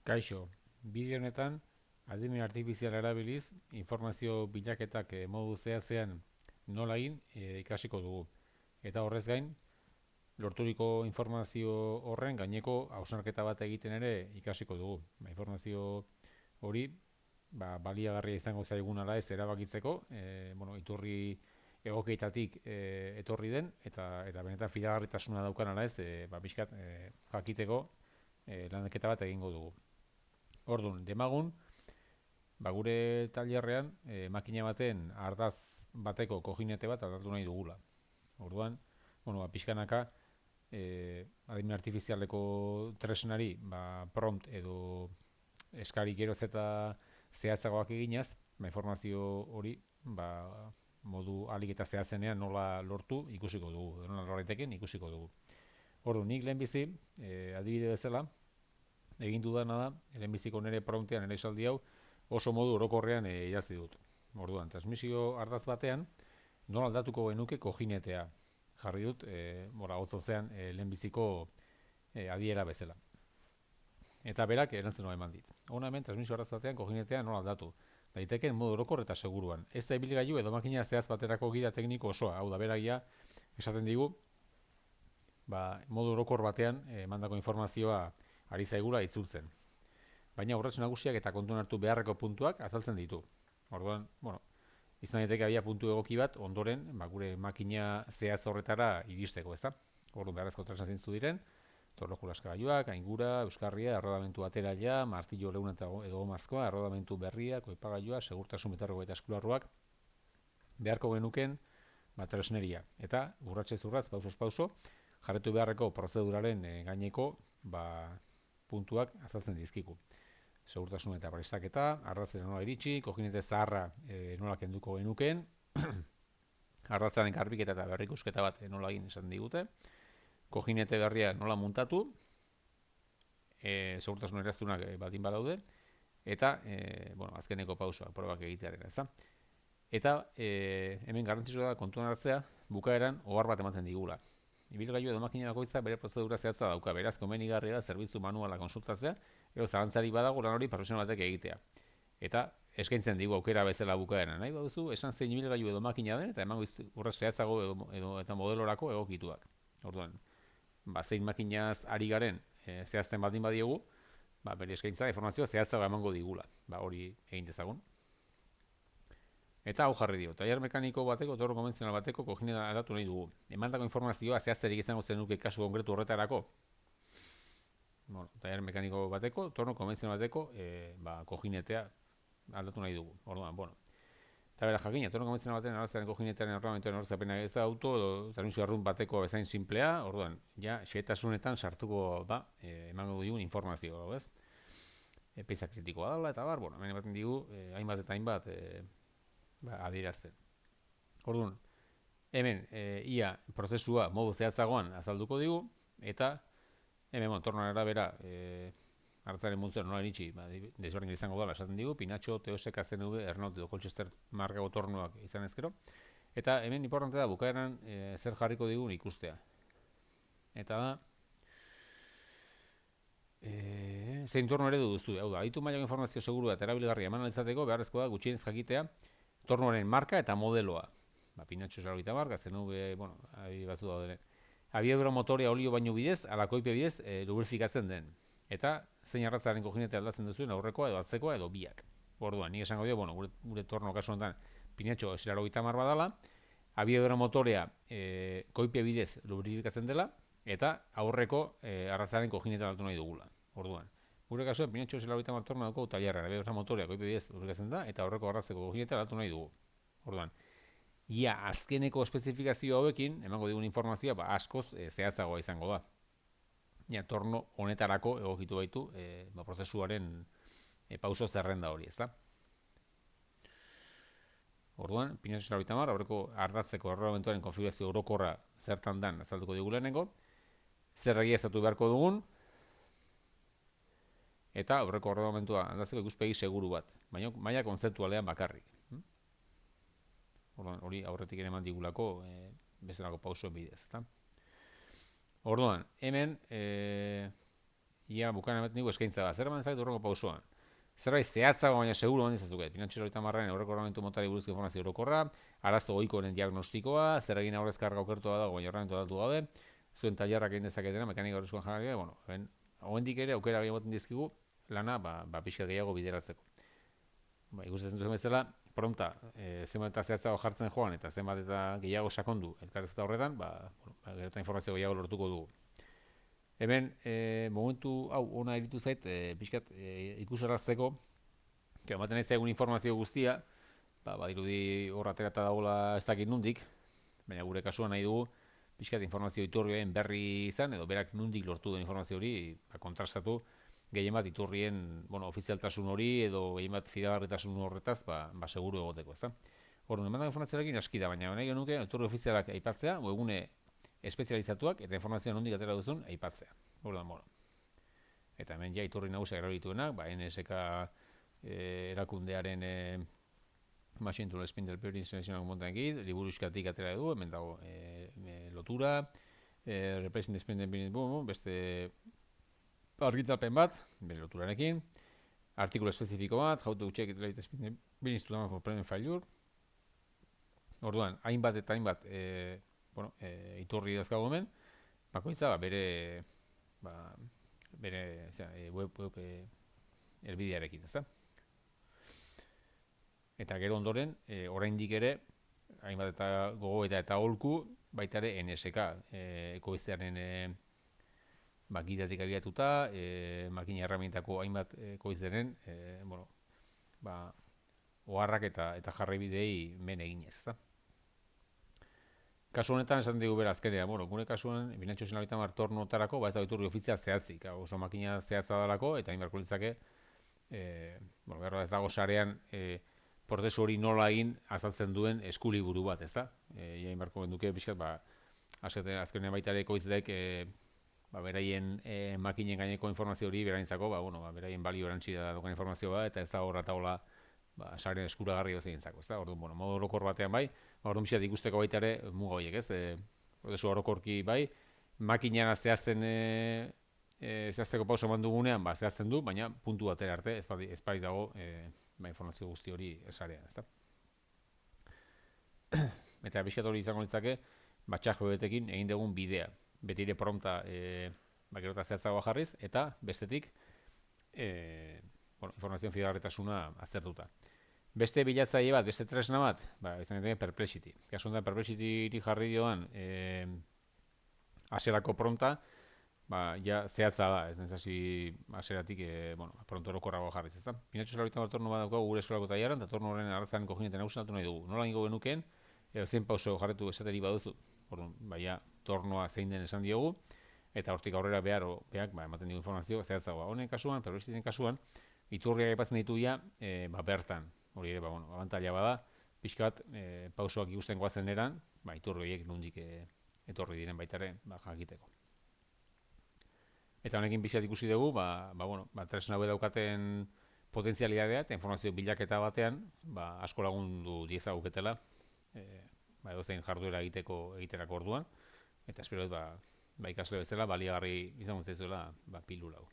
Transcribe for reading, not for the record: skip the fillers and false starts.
Kaixo, bideo honetan adimen artifiziala erabiliz informazio bilaketak modu zehatzean nola egin ikasiko dugu. Eta horrez gain, lorturiko informazio horren gaineko hausnarketa bat egiten ere ikasiko dugu. Informazio hori baliagarria izango zaigun ala ez erabakitzeko, iturri egokeitatik etorri den eta benetan fidagarritasuna daukan ala ez, pixkat jakiteko lanketa bat egingo dugu. Orduan, demagun, gure tailerrean makina baten ardaz bateko kojinete bat aldatu nahi dugula. Orduan, pixkanaka adimen artifizialeko tresnari prompt edo eskari geroz eta zehatzagoak eginaz, informazio hori modu alik eta zehatzenean nola lortu ikusiko dugu, nola lorreteken ikusiko dugu. Orduan, nik lehenbizi, adibide bezala, egin dudana da, lehenbiziko nire promptean, nire esaldi hau, oso modu orokorrean idatzi dut. Orduan, transmisio ardaz batean, nola aldatuko genuke kojinetea. Jarri dut, hotzozean lehenbiziko adiera bezala. Eta berak erantzuna eman dit. Hona hemen, transmisio ardaz batean kojinetea nola aldatu. Daiteken modu orokor eta seguruan. Ez da ibilgailu edo makina zehaz baterako gida tekniko osoa. Hau da, beragia esaten digu, modu orokor batean mandako informazioa ari zaigula itzultzen. Baina urrats nagusiak eta kontuan hartu beharreko puntuak azaltzen ditu. Orduan, izan daiteke abia puntu egoki bat ondoren, gure makina zehaz horretara iristeko, ezta? Orduan, beharrezko tresna zintzu diren, torloju laskagailuak, aingura, euskarria, errodamentu ateraila, martillo leuna edo gomazkoa, errodamentu berria, koipagailua, segurtasun metarroko eta eskularruak, beharko genuken tresneria. Eta, urratsez urratz, pausoz pauso, jarretu beharreko prozeduraren gaineko puntuak azaltzen dizkigu. Segurtasun eta prestaketa, arratzera nola iritsi, kojinete zaharra nola kenduko genuken, arratzaren garbiketa eta berrikusketa bat nola egin esaten digute, kojinete berria nola muntatu, segurtasun eraztunak baldin badaude, eta azkeneko pausoak, probak egitearen, ezta? Eta hemen garrantzitsua da kontuan hartzea, bukaeran ohar bat ematen digula. Ibilgailu edo makina bakoitza bere prozedura zehatza dauka, beraz komenigarria da zerbitzu manuala konsultatzea, edo zalantzari badago lan hori profesional batek egitea. Eta eskaintzen digu aukera bezala bukaeran. Nahi baduzu, esan zein ibilgailu edo makina den, eta emango urraz zehatzago eta modelorako egokituak. Orduan, zein makinaz ari garen zehazten baldin badiegu, bere eskaintza informazioa zehatzago emango digula. Hori egin dezagun. Eta hau jarri dio, tailer mekaniko bateko, torno konbentzional bateko kojineta aldatu nahi dugu. Emandako informazioa zehazterik izango zenuke kasu konkretu horretarako. Tailer mekaniko bateko, torno konbentzional bateko kojinetea aldatu nahi dugu. Orduan, eta bera jakina, torno konbentzional batean arrazaren kojinetearen ornamentoen horrezapena ez da auto, edo transmisio arrun bateko bezain simplea, orduan, xehetasunetan sartuko da, emango dugun informazio, ez? Peiza kritikoa dela, eta hemen ematen digu, hainbat eta hainbat, adierazten. Orduan, hemen ia prozesua modu zehatzagoan azalduko digu, eta hemen tornoan arabera hartzaren multzoan nola iritsi, desberdin izango dela esaten digu, Pinatxo, TOSK, CNV, Ernaut edo Colchester markako tornoak izan ezkero, eta hemen importante da bukaeran zer jarriko digun ikustea. Eta da, zein torno eredu duzu, hau da, aditu mailako informazio seguru eta erabilgarria eman alitzateko beharrezkoa da gutxienez jakitea tornoaren marka eta modeloa. Pinatxo esarogita marka, CNV, abi batzu daudene. Abiadura motorea olio baino bidez, alakoipe bidez, lubrifikatzen den. Eta zein arratzaren kojinete aldatzen duzuen aurrekoa edo atzekoa edo biak. Orduan, nik esango dio, gure torno kasu honetan Pinatxo esarogita mar badala, abiadura motorea koipe bidez lubrifikatzen dela, eta aurreko arratzaren kojinete aldatu nahi dugula. Orduan, gure kasuan, Pinatxo esarogita mar torno dauko tailerra, abiadura motorea koipe bidez lubrifikatzen da, eta aurreko arratzeko kojinete aldatu nahi dugu. Orduan, ia azkeneko espezifikazio hauekin, emango digun informazioa askoz zehatzagoa izango da. Ia torno honetarako egokitu baitu prozesuaren pauso zerrenda hori, ezta? Orduan, Pinatxo esarogita mar, aurreko ardatzeko errodamentuaren konfigurazio orokorra zertan dan azalduko digu lehenengo, zer egiaztatu beharko dugun, eta aurreko errodamentua aldatzeko ikuspegi seguru bat, baina maila kontzeptualean bakarrik. Orduan, hori aurretik ere eman digulako bezalako pausoen bidez, ezta? Orduan, hemen ia bukanan ematen dugu eskaintza bat, zer eman zait urrengo pausoan. Zerbait zehatzago baina seguru eman dezazuket. Finantziero eta marraren aurreko ordenamentu motari buruzko informazio orokorra, arazo ohikoen diagnostikoa, zer egin aurrez karga okertua dago baina ordenamentu datu gabe, zuen tailerrak egin dezaketena, mekanika horrezkoan janaria, bueno, hoendik ere aukera gehiago ematen dizkigu lana pixka gehiago bideratzeko. Ikusten zuen bezala, pronta, zenbat eta zehatzago jartzen joan eta zenbat eta gehiago sakondu elkarrezketa horretan, gero eta informazio gehiago lortuko dugu. Hemen, momentu hau ona iritu zait, pixkat ikusarazteko, ematen ez egun informazio guztia, badirudi hor aterata dagoela ez dakit nundik, baina gure kasuan nahi dugu, pixkat informazio iturrien berri izan, edo berak nundik lortu den informazio hori kontrastatu, gehien bat iturrien ofizialtasun hori, edo gehien bat fidagarritasun horretaz, seguru egoteko, ezta? Orduan, emandan informazioarekin aski da, baina nahi genuke iturri ofizialak aipatzea, webgune espezializatuak eta informazioa nondik atera duzun aipatzea. Orduan, eta hemen ja iturri nagusiak erabilituenak, NSK erakundearen Machine Tool Spindle Peer International montan egit, liburuskatik atera du, hemen dago lotura, Replacing the Spindle Peer, beste argitalpen bat, bere loturarekin, artikulu espezifiko bat, how to check it late Spindle Peer Instrument for Problem Failure. Orduan, hainbat eta hainbat iturri dazkago hemen, bakoitza bere web elbidearekin, ezta? Eta gero ondoren, oraindik ere, hainbat eta gogoeta eta aholku, baita ere NSK, ekoiztearen gidatik abiatuta, makina erramintako hainbat ekoizteren, oharrak eta jarraibidei men eginez, ezta? Kasu honetan esan dugu bera azkenean, gure kasuan, Finantziero Zentralita tornotarako, ez da iturri ofizial zehatzik, oso makina zehatza dalako, eta inbarko litzake, berra ez dago sarean, prozesu hori nola egin azaltzen duen eskuliburu bat, ezta? Ia inbarko genduke, pixkat, azkenean baita ere ekoizleek, beraien makinen gaineko informazio hori beraintzako, beraien balio erantzi da dokan informazioa, eta ez da horra taula sarean eskuragarri dozenentzako, ezta? Orduan, modu orokor batean bai, orduan bizat ikusteko baita ere muga horiek, ez? Prozesu orokorki bai, makinan zehazteko pauso eman dugunean, zehazten du, baina puntu batera arte, ez bai dago informazio guzti hori sarean, ezta? Eta bizkat hori izango litzake, txarko betekin egin dugun bidea. Beti ere prompta gero eta zehatzagoa jarriz, eta bestetik informazioen fidagarritasuna aztertuta. Beste bilatzaile bat, beste tresna bat, izan daiteke Perplexity. Kasu honetan Perplexity jarri dioan hasierako prompta, ja zehatza da, ez nezasi hasieratik pronto orokorrago jarriz, ezta? Finantziero Zentralita torno bat daukagu gure eskolako taileran, eta torno horren arratzaren koginetan nagusiatu nahi dugu. Nola ingo genukeen, zein pauso jarretu esateri baduzu. Orduan, tornoa zein den esan diogu, eta hortik aurrera beak ematen dugu informazio zehatzagoa. Honen kasuan, Perplexityn kasuan, iturriak aipatzen ditu bertan. Hori ere, abantaila bada, pixkat pausoak ikusten goazen eran, iturri horiek nondik etorri diren baitare jakiteko. Eta honekin pixkat ikusi dugu, tresna hau daukaten potentzialidadea eta informazio bilaketa batean, asko lagundu diezaguketela, edozein jarduera egiterako orduan, eta espero dut ikasle bezala baliagarri izango zaizuela pilula hau.